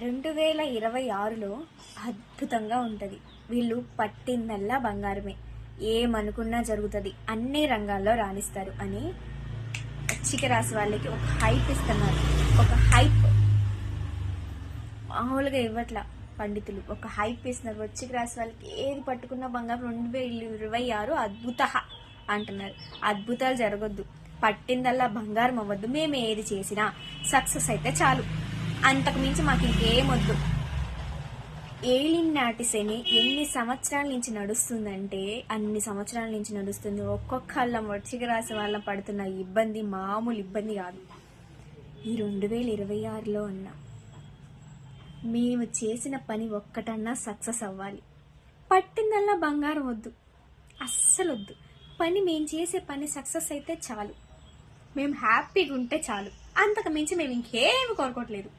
2026లో అద్భుతంగా ఉంటుంది. వీళ్ళు పట్టిందల్లా బంగారమే, ఏమనుకున్నా జరుగుతుంది, అన్ని రంగాల్లో రాణిస్తారు అని వృశ్చిక రాశి వాళ్ళకి ఒక హైప్ ఇస్తున్నారు. ఒక హైప్ మామూలుగా ఇవ్వట్ల పండితులు, ఒక హైప్ ఇస్తున్నారు. వృశ్చిక రాశి వాళ్ళకి ఏది పట్టుకున్న బంగారం 2026 అద్భుత అంటున్నారు. అద్భుతాలు జరగొద్దు, పట్టిందల్లా బంగారం అవ్వద్దు, మేము ఏది చేసినా సక్సెస్ అయితే చాలు, అంతకు మించి మాకు ఇంకేమొద్దు. ఏలినాటి శని ఎన్ని సంవత్సరాల నుంచి నడుస్తుందంటే అన్ని సంవత్సరాల నుంచి నడుస్తుంది. ఒక్కొక్కళ్ళం వృశ్చిక రాశి వాళ్ళం పడుతున్న ఇబ్బంది మామూలు ఇబ్బంది కాదు. ఈ 2026లో అన్నా మేము చేసిన పని ఒక్కటన్నా సక్సెస్ అవ్వాలి. పట్టిందల్లా బంగారం వద్దు, అస్సలు వద్దు. మేము చేసే పని సక్సెస్ అయితే చాలు, మేము హ్యాపీగా ఉంటే చాలు, అంతకు మించి మేము ఇంకేమి కోరుకోవట్లేదు.